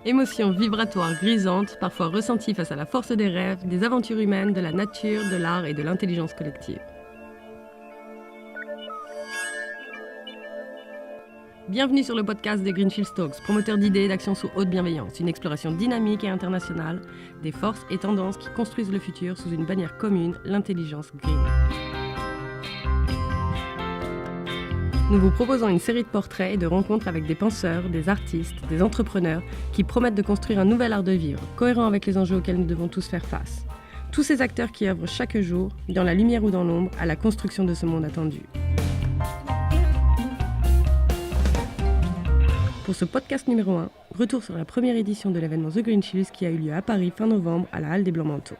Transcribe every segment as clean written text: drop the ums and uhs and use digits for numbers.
Émotions vibratoires grisantes, parfois ressenties face à la force des rêves, des aventures humaines, de la nature, de l'art et de l'intelligence collective. Bienvenue sur le podcast des Greenfield Talks, promoteur d'idées et d'actions sous haute bienveillance, une exploration dynamique et internationale des forces et tendances qui construisent le futur sous une bannière commune, l'intelligence green. Nous vous proposons une série de portraits et de rencontres avec des penseurs, des artistes, des entrepreneurs qui promettent de construire un nouvel art de vivre, cohérent avec les enjeux auxquels nous devons tous faire face. Tous ces acteurs qui œuvrent chaque jour, dans la lumière ou dans l'ombre, à la construction de ce monde attendu. Pour ce podcast numéro 1, retour sur la première édition de l'événement The Greenfields qui a eu lieu à Paris fin novembre à la Halle des Blancs-Manteaux.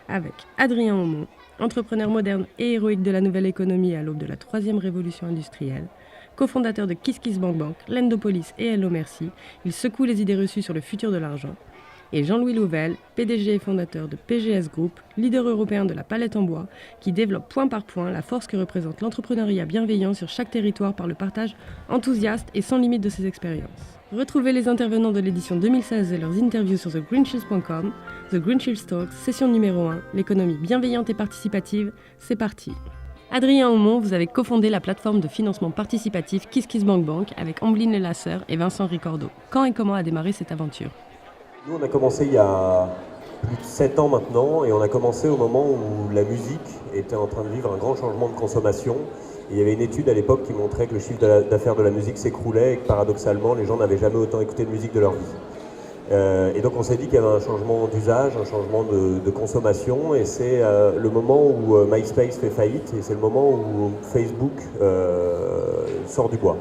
Avec Adrien Aumont, entrepreneur moderne et héroïque de la nouvelle économie à l'aube de la troisième révolution industrielle, cofondateur de KissKissBankBank, Lendopolis et Hello Merci, il secoue les idées reçues sur le futur de l'argent. Et Jean-Louis Louvel, PDG et fondateur de PGS Group, leader européen de la palette en bois, qui développe point par point la force que représente l'entrepreneuriat bienveillant sur chaque territoire par le partage enthousiaste et sans limite de ses expériences. Retrouvez les intervenants de l'édition 2016 et leurs interviews sur thegreenfields.com. The Greenfields Talks, session numéro 1, l'économie bienveillante et participative, c'est parti. Adrien Aumont, vous avez cofondé la plateforme de financement participatif KissKissBankBank avec Ambline Lelasseur et Vincent Ricordo. Quand et comment a démarré cette aventure ? Nous, on a commencé il y a plus de 7 ans maintenant, et on a commencé au moment où la musique était en train de vivre un grand changement de consommation. Et il y avait une étude à l'époque qui montrait que le chiffre d'affaires de la musique s'écroulait et que paradoxalement, les gens n'avaient jamais autant écouté de musique de leur vie. Et donc on s'est dit qu'il y avait un changement d'usage, un changement de consommation, et c'est le moment où MySpace fait faillite, et c'est le moment où Facebook sort du bois.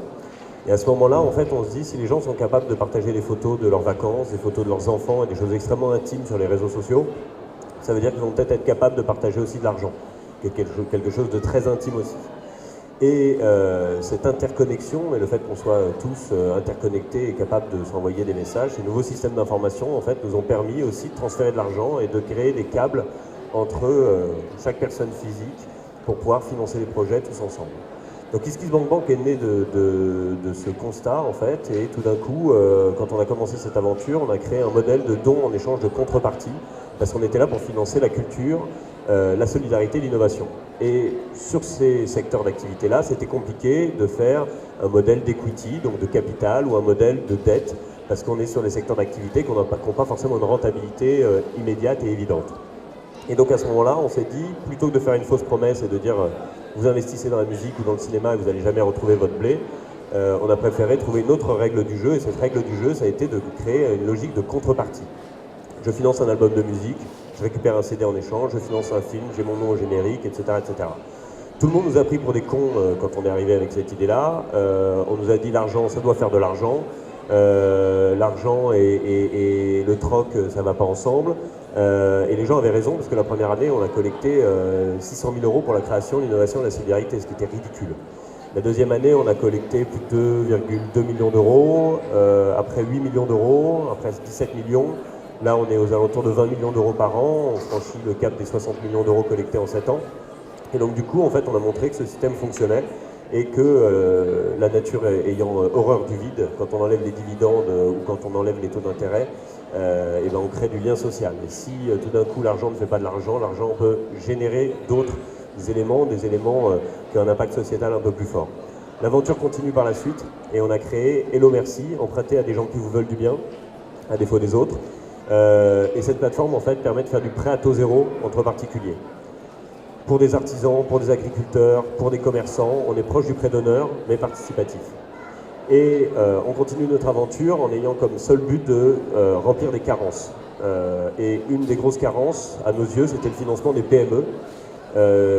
Et à ce moment-là, en fait, on se dit, si les gens sont capables de partager des photos de leurs vacances, des photos de leurs enfants et des choses extrêmement intimes sur les réseaux sociaux, ça veut dire qu'ils vont peut-être être capables de partager aussi de l'argent, quelque chose de très intime aussi. Et cette interconnexion et le fait qu'on soit tous interconnectés et capables de s'envoyer des messages, ces nouveaux systèmes d'information, en fait, nous ont permis aussi de transférer de l'argent et de créer des câbles entre chaque personne physique pour pouvoir financer des projets tous ensemble. Donc KissKissBankBank est né de ce constat en fait, et tout d'un coup, quand on a commencé cette aventure, on a créé un modèle de don en échange de contrepartie, parce qu'on était là pour financer la culture, la solidarité et l'innovation. Et sur ces secteurs d'activité-là, c'était compliqué de faire un modèle d'equity, donc de capital, ou un modèle de dette, parce qu'on est sur des secteurs d'activité qui n'ont pas forcément une rentabilité immédiate et évidente. Et donc à ce moment-là, on s'est dit, plutôt que de faire une fausse promesse et de dire vous investissez dans la musique ou dans le cinéma et vous n'allez jamais retrouver votre blé, on a préféré trouver une autre règle du jeu, et cette règle du jeu, ça a été de créer une logique de contrepartie. Je finance un album de musique, je récupère un CD en échange, je finance un film, j'ai mon nom au générique, etc., etc. Tout le monde nous a pris pour des cons quand on est arrivé avec cette idée-là. On nous a dit l'argent, ça doit faire de l'argent. L'argent et le troc, ça ne va pas ensemble. Et les gens avaient raison, parce que la première année, on a collecté 600 000 euros pour la création, l'innovation et la solidarité, ce qui était ridicule. La deuxième année, on a collecté plus de 2,2 millions d'euros, après 8 millions d'euros, après 17 millions. Là, on est aux alentours de 20 millions d'euros par an, on franchit le cap des 60 millions d'euros collectés en 7 ans. Et donc du coup, en fait, on a montré que ce système fonctionnait et que la nature ayant horreur du vide, quand on enlève les dividendes ou quand on enlève les taux d'intérêt, et ben on crée du lien social. Et si tout d'un coup l'argent ne fait pas de l'argent, l'argent peut générer d'autres éléments, qui ont un impact sociétal un peu plus fort. L'aventure continue par la suite et on a créé Hello Merci, emprunté à des gens qui vous veulent du bien, à défaut des autres. Et cette plateforme en fait permet de faire du prêt à taux zéro entre particuliers. Pour des artisans, pour des agriculteurs, pour des commerçants, on est proche du prêt d'honneur, mais participatif. Et on continue notre aventure en ayant comme seul but de remplir des carences. Et une des grosses carences, à nos yeux, c'était le financement des PME,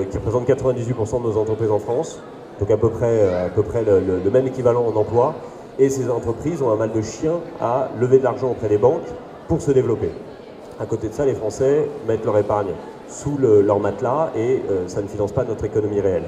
qui représentent 98% de nos entreprises en France, donc à peu près le même équivalent en emploi. Et ces entreprises ont un mal de chien à lever de l'argent auprès des banques pour se développer. À côté de ça, les Français mettent leur épargne sous leur matelas et ça ne finance pas notre économie réelle.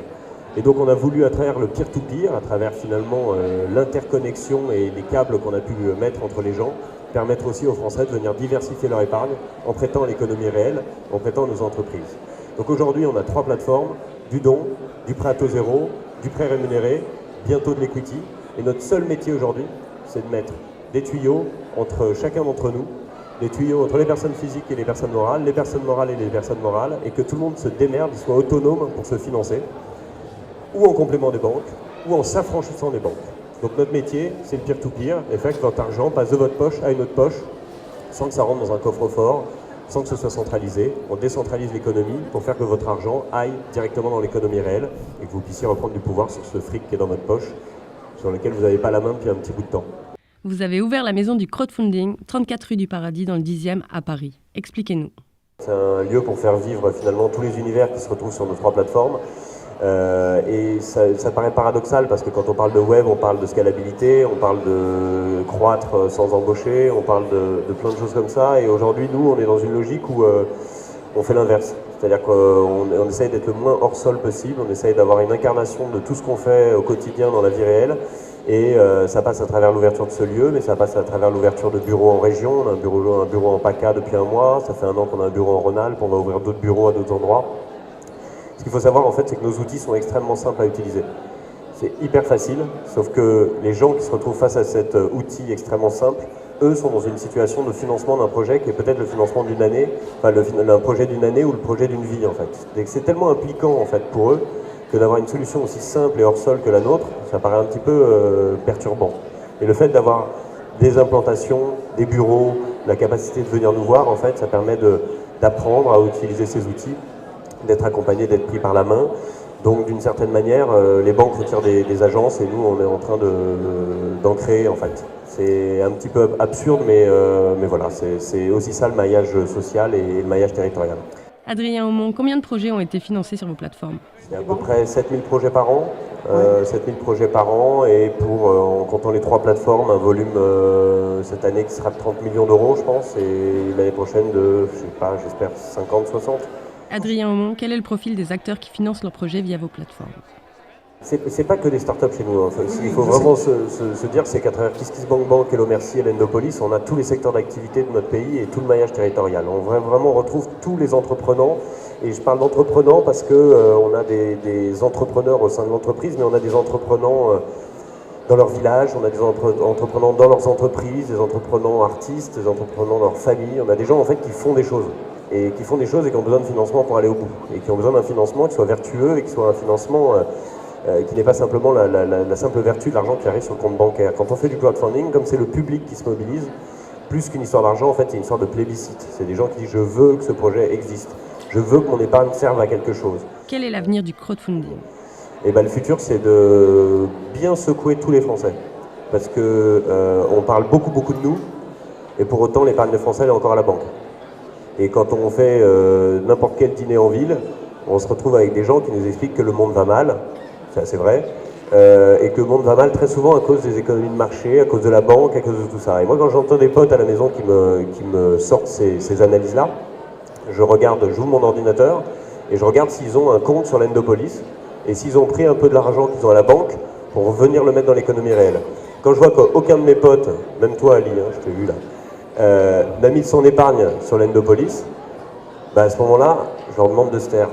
Et donc on a voulu, à travers le peer-to-peer, à travers finalement l'interconnexion et les câbles qu'on a pu mettre entre les gens, permettre aussi aux Français de venir diversifier leur épargne en prêtant à l'économie réelle, en prêtant à nos entreprises. Donc aujourd'hui, on a 3 plateformes, du don, du prêt à taux zéro, du prêt rémunéré, bientôt de l'equity. Et notre seul métier aujourd'hui, c'est de mettre des tuyaux entre chacun d'entre nous, des tuyaux entre les personnes physiques et les personnes morales et les personnes morales, et que tout le monde se démerde, soit autonome pour se financer, ou en complément des banques, ou en s'affranchissant des banques. Donc notre métier, c'est le peer-to-peer, et fait que votre argent passe de votre poche à une autre poche, sans que ça rentre dans un coffre-fort, sans que ce soit centralisé. On décentralise l'économie pour faire que votre argent aille directement dans l'économie réelle, et que vous puissiez reprendre du pouvoir sur ce fric qui est dans votre poche, sur lequel vous n'avez pas la main depuis un petit bout de temps. Vous avez ouvert la maison du crowdfunding, 34 rue du Paradis, dans le 10e à Paris. Expliquez-nous. C'est un lieu pour faire vivre finalement tous les univers qui se retrouvent sur nos 3 plateformes. Et ça paraît paradoxal parce que quand on parle de web, on parle de scalabilité, on parle de croître sans embaucher, on parle de plein de choses comme ça. Et aujourd'hui, nous, on est dans une logique où on fait l'inverse. C'est-à-dire qu'on essaye d'être le moins hors sol possible, on essaye d'avoir une incarnation de tout ce qu'on fait au quotidien dans la vie réelle. Et ça passe à travers l'ouverture de ce lieu, mais ça passe à travers l'ouverture de bureaux en région. On a un bureau en PACA depuis un mois, ça fait 1 an qu'on a un bureau en Rhône-Alpes, on va ouvrir d'autres bureaux à d'autres endroits. Ce qu'il faut savoir en fait, c'est que nos outils sont extrêmement simples à utiliser. C'est hyper facile, sauf que les gens qui se retrouvent face à cet outil extrêmement simple, eux sont dans une situation de financement d'un projet qui est peut-être le financement d'une année, enfin un projet d'une année ou le projet d'une vie en fait. Et c'est tellement impliquant en fait pour eux que d'avoir une solution aussi simple et hors sol que la nôtre, ça paraît un petit peu perturbant. Et le fait d'avoir des implantations, des bureaux, la capacité de venir nous voir, en fait, ça permet d'apprendre à utiliser ces outils, d'être accompagné, d'être pris par la main. Donc d'une certaine manière, les banques retirent des agences et nous, on est en train d'en créer en fait. C'est un petit peu absurde, mais voilà, c'est aussi ça le maillage social et le maillage territorial. Adrien Aumont, combien de projets ont été financés sur vos plateformes ? C'est à peu près 7000 projets par an. 7000 projets par an et en comptant les 3 plateformes, un volume cette année qui sera de 30 millions d'euros, je pense, et l'année prochaine de, je sais pas, j'espère 50, 60. Adrien Aumont, quel est le profil des acteurs qui financent leurs projets via vos plateformes ? C'est pas que des startups chez nous. Hein. Ce qu'il faut vraiment se dire, c'est qu'à travers KissKissBankBank, Hello Merci et l'Endopolis, on a tous les secteurs d'activité de notre pays et tout le maillage territorial. On vraiment retrouve tous les entrepreneurs. Et je parle d'entrepreneurs parce qu'on a des entrepreneurs au sein de l'entreprise, mais on a des entrepreneurs dans leur village, on a des entrepreneurs dans leurs entreprises, des entrepreneurs artistes, des entrepreneurs dans leur famille. On a des gens en fait qui font des choses. Et qui font des choses et qui ont besoin de financement pour aller au bout. Et qui ont besoin d'un financement qui soit vertueux et qui soit un financement qui n'est pas simplement la simple vertu de l'argent qui arrive sur le compte bancaire. Quand on fait du crowdfunding, comme c'est le public qui se mobilise, plus qu'une histoire d'argent, en fait, c'est une sorte de plébiscite. C'est des gens qui disent « je veux que ce projet existe, je veux que mon épargne serve à quelque chose ». Quel est l'avenir du crowdfunding ? Et le futur, c'est de bien secouer tous les Français. Parce qu'on parle beaucoup de nous, et pour autant, l'épargne des Français elle est encore à la banque. Et quand on fait n'importe quel dîner en ville, on se retrouve avec des gens qui nous expliquent que le monde va mal, c'est assez vrai, et que le monde va mal très souvent à cause des économies de marché, à cause de la banque, à cause de tout ça. Et moi, quand j'entends des potes à la maison qui me sortent ces analyses-là, j'ouvre mon ordinateur et je regarde s'ils ont un compte sur l'Endopolis et s'ils ont pris un peu de l'argent qu'ils ont à la banque pour venir le mettre dans l'économie réelle. Quand je vois qu'aucun de mes potes, même toi Ali, hein, je t'ai vu là, n'a mis son épargne sur l'Endopolis, à ce moment-là, je leur demande de se taire.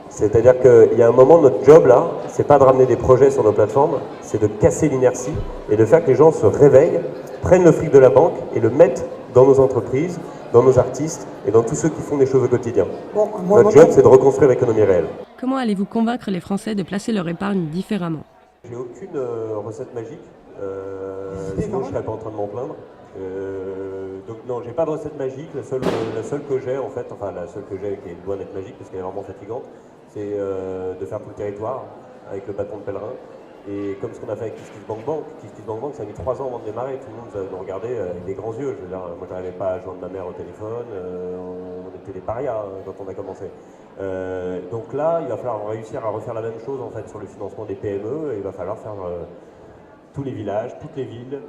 C'est-à-dire qu'il y a un moment, notre job là, c'est pas de ramener des projets sur nos plateformes, c'est de casser l'inertie et de faire que les gens se réveillent, prennent le fric de la banque et le mettent dans nos entreprises, dans nos artistes et dans tous ceux qui font des choses au quotidien. Notre job, c'est de reconstruire l'économie réelle. Comment allez-vous convaincre les Français de placer leur épargne différemment ? J'ai aucune recette magique, sinon je serais pas en train de m'en plaindre. Donc non, j'ai pas de recette magique. La seule que j'ai en fait, enfin la seule que j'ai qui est loin d'être magique parce qu'elle est vraiment fatigante, c'est de faire tout le territoire avec le bâton de pèlerin. Et comme ce qu'on a fait avec KissKissBankBank, ça a mis 3 ans avant de démarrer. Tout le monde nous regardait avec des grands yeux. Je veux dire, moi, j'arrivais pas à joindre ma mère au téléphone. On était des parias quand on a commencé. Donc là, il va falloir réussir à refaire la même chose en fait sur le financement des PME. Et il va falloir faire tous les villages, toutes les villes,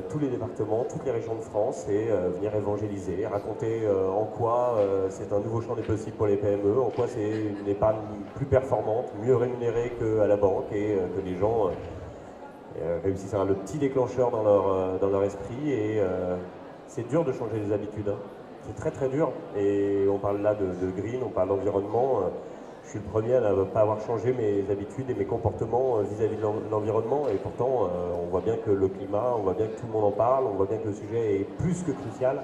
tous les départements, toutes les régions de France et venir évangéliser, raconter en quoi c'est un nouveau champ des possibles pour les PME, en quoi c'est une épargne plus performante, mieux rémunérée qu'à la banque et que les gens réussissent à avoir le petit déclencheur dans leur esprit. Et c'est dur de changer les habitudes, hein. C'est très dur et on parle là de green, on parle d'environnement. Je suis le premier à ne pas avoir changé mes habitudes et mes comportements vis-à-vis de l'environnement, et pourtant on voit bien que le climat, on voit bien que tout le monde en parle, on voit bien que le sujet est plus que crucial.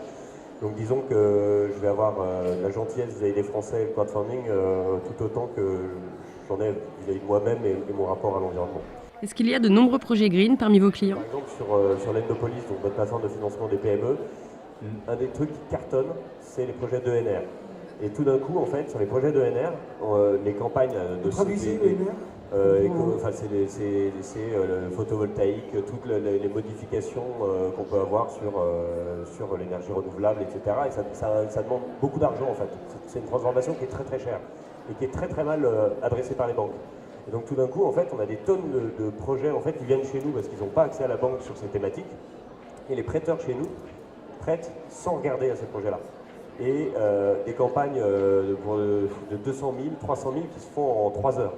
Donc disons que je vais avoir la gentillesse vis-à-vis des Français et le crowdfunding tout autant que j'en ai vis-à-vis de moi-même et mon rapport à l'environnement. Est-ce qu'il y a de nombreux projets green parmi vos clients? Par exemple sur l'Endopolis, donc notre plateforme de financement des PME, un des trucs qui cartonne, c'est les projets d'ENR. Et tout d'un coup, en fait, sur les projets d'ENR, les campagnes de Traduisez c'est le photovoltaïque, toutes les modifications qu'on peut avoir sur l'énergie renouvelable, etc. Et ça demande beaucoup d'argent, en fait. C'est une transformation qui est très très chère et qui est très très mal adressée par les banques. Et donc tout d'un coup, en fait, on a des tonnes de projets en fait, qui viennent chez nous parce qu'ils n'ont pas accès à la banque sur ces thématiques. Et les prêteurs chez nous prêtent sans regarder à ces projets-là. Et des campagnes de 200 000, 300 000 qui se font en 3 heures.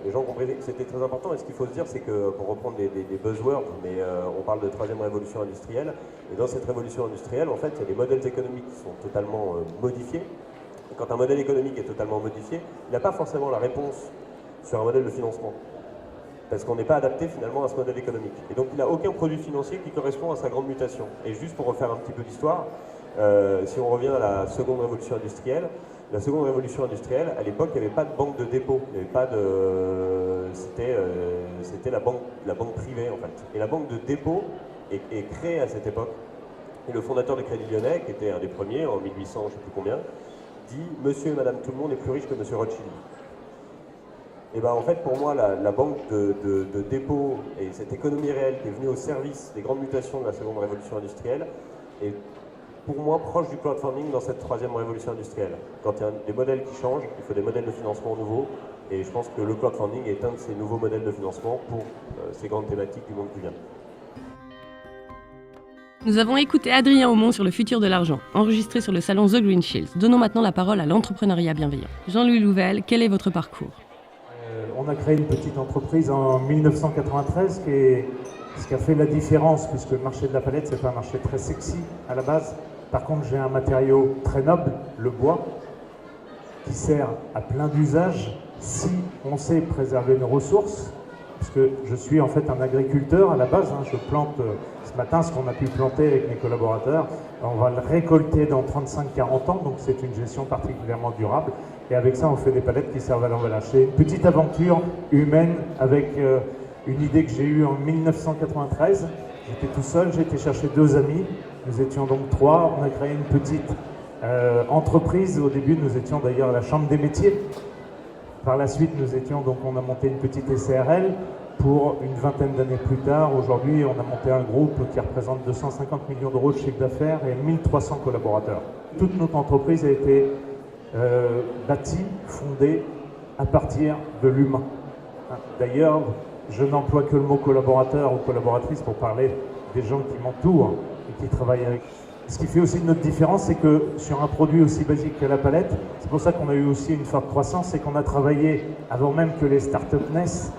Les gens ont compris que c'était très important, et ce qu'il faut se dire, c'est que, pour reprendre des buzzwords, mais on parle de troisième révolution industrielle, et dans cette révolution industrielle, en fait, il y a des modèles économiques qui sont totalement modifiés. Et quand un modèle économique est totalement modifié, il n'a pas forcément la réponse sur un modèle de financement, parce qu'on n'est pas adapté finalement à ce modèle économique. Et donc il n'a aucun produit financier qui correspond à sa grande mutation. Et juste pour refaire un petit peu d'histoire, si on revient à la seconde révolution industrielle, la seconde révolution industrielle, à l'époque, il n'y avait pas de banque de dépôt, il n'y avait pas de... C'était la banque privée en fait. Et la banque de dépôt est créée à cette époque. Et le fondateur de Crédit Lyonnais, qui était un des premiers en 1800, je ne sais plus combien, dit « Monsieur et Madame tout le monde est plus riche que Monsieur Rothschild ». Et bien en fait pour moi la banque de dépôt et cette économie réelle qui est venue au service des grandes mutations de la seconde révolution industrielle est pour moi proche du crowdfunding dans cette troisième révolution industrielle. Quand il y a des modèles qui changent, il faut des modèles de financement nouveaux, et je pense que le crowdfunding est un de ces nouveaux modèles de financement pour ces grandes thématiques du monde qui vient. Nous avons écouté Adrien Aumont sur le futur de l'argent, enregistré sur le salon The Green Shields. Donnons maintenant la parole à l'entrepreneuriat bienveillant. Jean-Louis Louvel, quel est votre parcours? On a créé une petite entreprise en 1993 ce qui a fait la différence, puisque le marché de la palette, c'est pas un marché très sexy à la base. Par contre, j'ai un matériau très noble, le bois, qui sert à plein d'usages si on sait préserver nos ressources. Parce que je suis en fait un agriculteur à la base, je plante ce matin ce qu'on a pu planter avec mes collaborateurs. On va le récolter dans 35-40 ans, donc c'est une gestion particulièrement durable. Et avec ça, on fait des palettes qui servent à l'emballage. C'est une petite aventure humaine avec une idée que j'ai eue en 1993. J'étais tout seul, j'ai été chercher 2 amis. Nous étions donc 3. On a créé une petite entreprise. Au début, nous étions d'ailleurs à la Chambre des métiers. Par la suite, on a monté une petite SARL. Pour une vingtaine d'années plus tard, aujourd'hui, on a monté un groupe qui représente 250 millions d'euros de chiffre d'affaires et 1300 collaborateurs. Toute notre entreprise a été bâtie, fondée à partir de l'humain. D'ailleurs, je n'emploie que le mot collaborateur ou collaboratrice pour parler des gens qui m'entourent et qui travaillent avec. Ce qui fait aussi notre différence, c'est que sur un produit aussi basique que la palette, c'est pour ça qu'on a eu aussi une forte croissance, c'est qu'on a travaillé, avant même que les startups naissent,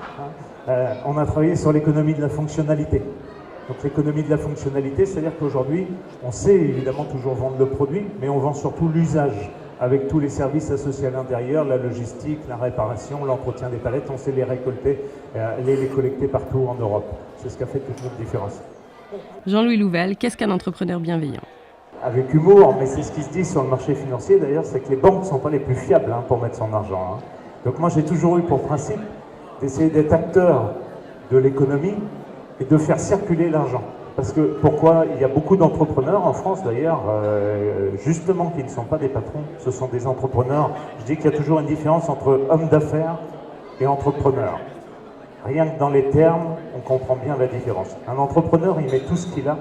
on a travaillé sur l'économie de la fonctionnalité. Donc l'économie de la fonctionnalité, c'est-à-dire qu'aujourd'hui, on sait évidemment toujours vendre le produit, mais on vend surtout l'usage, avec tous les services associés à l'intérieur, la logistique, la réparation, l'entretien des palettes, on sait les récolter, les collecter partout en Europe. C'est ce qui a fait toute notre différence. Jean-Louis Louvel, qu'est-ce qu'un entrepreneur bienveillant? Avec humour, mais c'est ce qui se dit sur le marché financier d'ailleurs, c'est que les banques ne sont pas les plus fiables pour mettre son argent. Donc moi j'ai toujours eu pour principe d'essayer d'être acteur de l'économie et de faire circuler l'argent. Parce que pourquoi? Il y a beaucoup d'entrepreneurs en France d'ailleurs, justement qui ne sont pas des patrons, ce sont des entrepreneurs. Je dis qu'il y a toujours une différence entre homme d'affaires et entrepreneur. Rien que dans les termes, on comprend bien la différence. Un entrepreneur, il met tout ce qu'il a,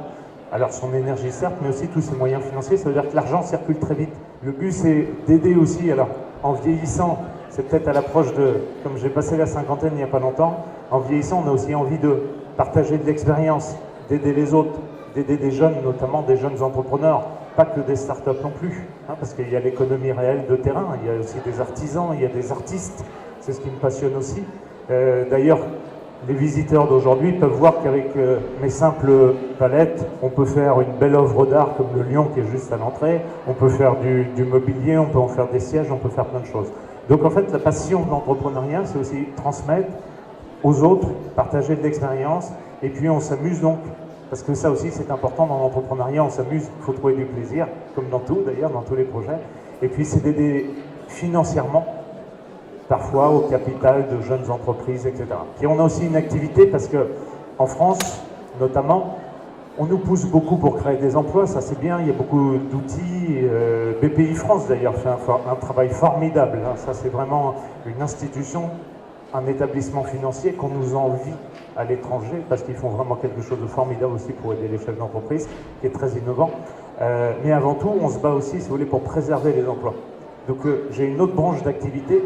alors son énergie certes, mais aussi tous ses moyens financiers, ça veut dire que l'argent circule très vite. Le but c'est d'aider aussi, alors en vieillissant, c'est peut-être à l'approche de, comme j'ai passé la cinquantaine il n'y a pas longtemps, en vieillissant on a aussi envie de partager de l'expérience, d'aider les autres, d'aider des jeunes, notamment des jeunes entrepreneurs, pas que des startups non plus, parce qu'il y a l'économie réelle de terrain, il y a aussi des artisans, il y a des artistes, c'est ce qui me passionne aussi. D'ailleurs, les visiteurs d'aujourd'hui peuvent voir qu'avec mes simples palettes, on peut faire une belle œuvre d'art comme le lion qui est juste à l'entrée, on peut faire du mobilier, on peut en faire des sièges, on peut faire plein de choses. Donc en fait, la passion de l'entrepreneuriat, c'est aussi transmettre aux autres, partager de l'expérience, et puis on s'amuse donc, parce que ça aussi c'est important dans l'entrepreneuriat, on s'amuse, il faut trouver du plaisir, comme dans tout d'ailleurs, dans tous les projets, et puis c'est d'aider financièrement, parfois au capital de jeunes entreprises, etc. Puis on a aussi une activité, parce que en France, notamment, on nous pousse beaucoup pour créer des emplois, ça c'est bien, il y a beaucoup d'outils. BPI France d'ailleurs fait un travail formidable, hein. Ça c'est vraiment une institution, un établissement financier qu'on nous envie à l'étranger, parce qu'ils font vraiment quelque chose de formidable aussi pour aider les chefs d'entreprise, qui est très innovant. Mais avant tout, on se bat aussi, si vous voulez, pour préserver les emplois. Donc j'ai une autre branche d'activité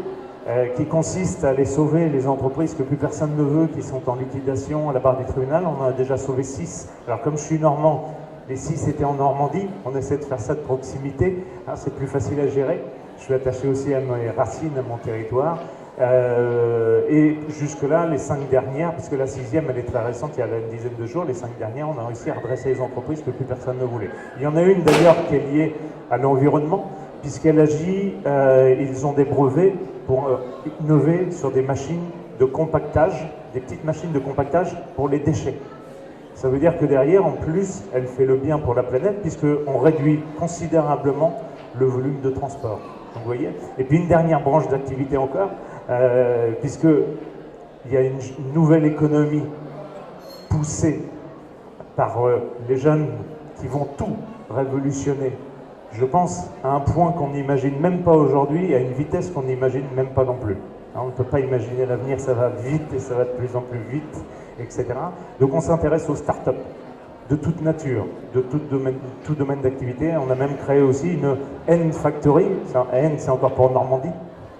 qui consiste à aller sauver les entreprises que plus personne ne veut, qui sont en liquidation à la barre du tribunal. On en a déjà sauvé 6. Alors comme je suis normand, les 6 étaient en Normandie. On essaie de faire ça de proximité. Hein, c'est plus facile à gérer. Je suis attaché aussi à mes racines, à mon territoire. Et jusque-là, les 5 dernières, puisque la 6e, elle est très récente, il y a une dizaine de jours, les 5 dernières, on a réussi à redresser les entreprises que plus personne ne voulait. Il y en a une d'ailleurs qui est liée à l'environnement, puisqu'elle agit, ils ont des brevets pour innover sur des machines de compactage, des petites machines de compactage pour les déchets. Ça veut dire que derrière, en plus, elle fait le bien pour la planète, puisqu'on réduit considérablement le volume de transport. Donc, vous voyez. Et puis une dernière branche d'activité encore, puisqu'il y a une nouvelle économie poussée par les jeunes qui vont tout révolutionner. Je pense à un point qu'on n'imagine même pas aujourd'hui, à une vitesse qu'on n'imagine même pas non plus. On ne peut pas imaginer l'avenir, ça va vite et ça va de plus en plus vite, etc. Donc on s'intéresse aux startups de toute nature, de tout domaine d'activité. On a même créé aussi une N Factory. N, c'est encore pour Normandie,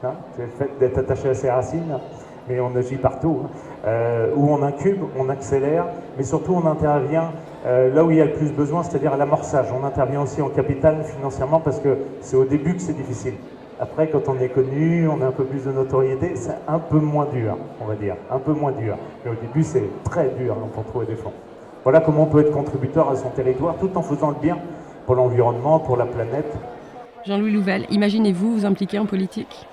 hein, c'est le fait d'être attaché à ses racines, mais on agit partout, hein, où on incube, on accélère, mais surtout on intervient là où il y a le plus besoin, c'est-à-dire à l'amorçage. On intervient aussi en capital financièrement parce que c'est au début que c'est difficile. Après, quand on est connu, on a un peu plus de notoriété, c'est un peu moins dur, on va dire, un peu moins dur. Mais au début, c'est très dur hein, pour trouver des fonds. Voilà comment on peut être contributeur à son territoire tout en faisant le bien pour l'environnement, pour la planète. Jean-Louis Louvel, imaginez-vous vous impliquer en politique?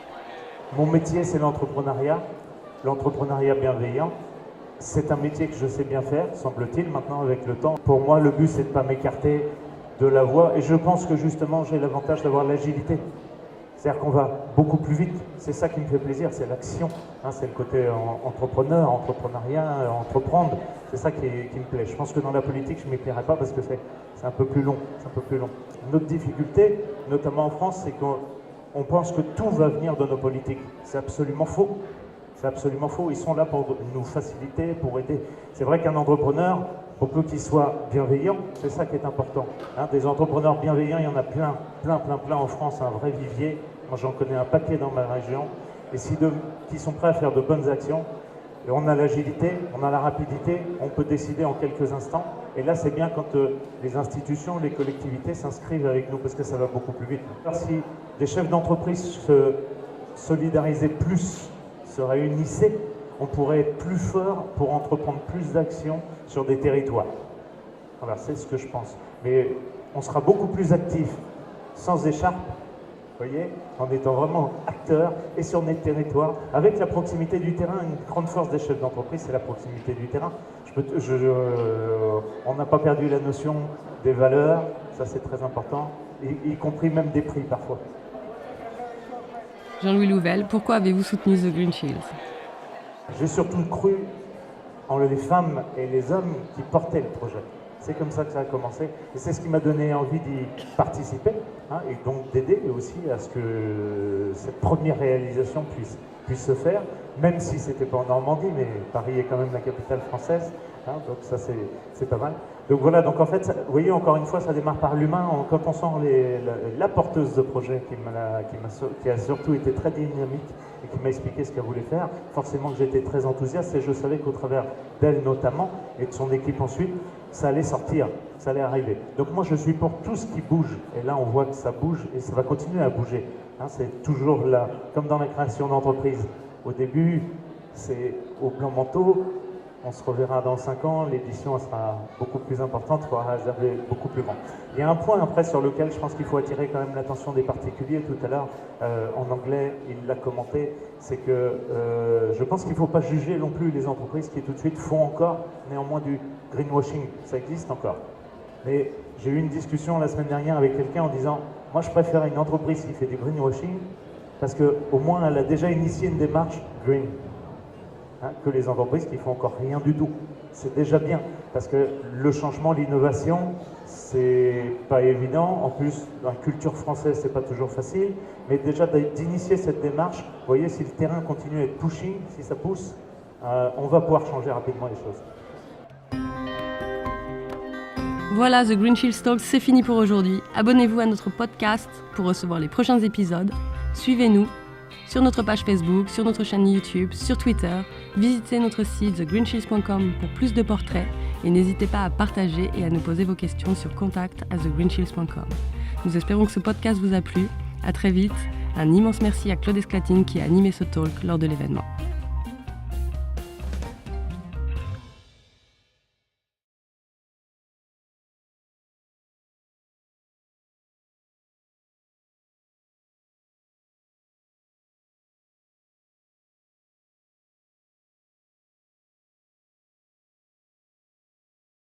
Mon métier, c'est l'entrepreneuriat bienveillant. C'est un métier que je sais bien faire, semble-t-il, maintenant avec le temps. Pour moi, le but, c'est de ne pas m'écarter de la voie. Et je pense que justement, j'ai l'avantage d'avoir l'agilité. C'est-à-dire qu'on va beaucoup plus vite. C'est ça qui me fait plaisir, c'est l'action. Hein, c'est le côté entrepreneuriat, entreprendre. C'est ça qui me plaît. Je pense que dans la politique, je ne m'y plairais pas parce que c'est un peu plus long. Notre difficulté, notamment en France, c'est qu'on pense que tout va venir de nos politiques. C'est absolument faux. C'est absolument faux. Ils sont là pour nous faciliter, pour aider. C'est vrai qu'un entrepreneur, pour peu qu'il soit bienveillant, c'est ça qui est important. Hein, des entrepreneurs bienveillants, il y en a plein en France, un vrai vivier. Moi, j'en connais un paquet dans ma région. Et qui sont prêts à faire de bonnes actions. Et on a l'agilité, on a la rapidité, on peut décider en quelques instants. Et là, c'est bien quand les institutions, les collectivités s'inscrivent avec nous, parce que ça va beaucoup plus vite. Alors, si des chefs d'entreprise se solidarisaient plus, se réunissaient, on pourrait être plus fort pour entreprendre plus d'actions sur des territoires. Voilà, c'est ce que je pense. Mais on sera beaucoup plus actif sans écharpe, vous voyez, en étant vraiment acteur et sur des territoires, avec la proximité du terrain. Une grande force des chefs d'entreprise, c'est la proximité du terrain. On n'a pas perdu la notion des valeurs, ça c'est très important, y compris même des prix parfois. Jean-Louis Louvel, pourquoi avez-vous soutenu The Green Shields? J'ai surtout cru en les femmes et les hommes qui portaient le projet. C'est comme ça que ça a commencé. Et c'est ce qui m'a donné envie d'y participer, hein, et donc d'aider aussi à ce que cette première réalisation puisse se faire, même si c'était pas en Normandie, mais Paris est quand même la capitale française, hein, donc ça c'est pas mal. Donc voilà, donc en fait, vous voyez, encore une fois, ça démarre par l'humain. Quand on sent la porteuse de projet qui a surtout été très dynamique et qui m'a expliqué ce qu'elle voulait faire, forcément que j'étais très enthousiaste et je savais qu'au travers d'elle notamment et de son équipe ensuite, ça allait sortir, ça allait arriver. Donc moi je suis pour tout ce qui bouge, et là on voit que ça bouge et ça va continuer à bouger. Hein, c'est toujours là, comme dans la création d'entreprise. Au début, c'est au plan manteau, On se reverra dans 5 ans, l'édition sera beaucoup plus importante, il faudra réserver beaucoup plus grand. Il y a un point après sur lequel je pense qu'il faut attirer quand même l'attention des particuliers. Tout à l'heure, en anglais, il l'a commenté, c'est que je pense qu'il ne faut pas juger non plus les entreprises qui tout de suite font encore néanmoins du greenwashing. Ça existe encore. Mais j'ai eu une discussion la semaine dernière avec quelqu'un en disant « Moi, je préfère une entreprise qui fait du greenwashing parce qu'au moins, elle a déjà initié une démarche green. » Que les entreprises qui font encore rien du tout. C'est déjà bien, parce que le changement, l'innovation, c'est pas évident. En plus, dans la culture française, c'est pas toujours facile. Mais déjà d'initier cette démarche, vous voyez, si le terrain continue à être pushing, si ça pousse, on va pouvoir changer rapidement les choses. Voilà, The Green Shields Talks, c'est fini pour aujourd'hui. Abonnez-vous à notre podcast pour recevoir les prochains épisodes. Suivez-nous sur notre page Facebook, sur notre chaîne YouTube, sur Twitter. Visitez notre site thegreenshields.com pour plus de portraits et n'hésitez pas à partager et à nous poser vos questions sur contact@thegreenshields.com. Nous espérons que ce podcast vous a plu. À très vite. Un immense merci à Claude Esclatine qui a animé ce talk lors de l'événement.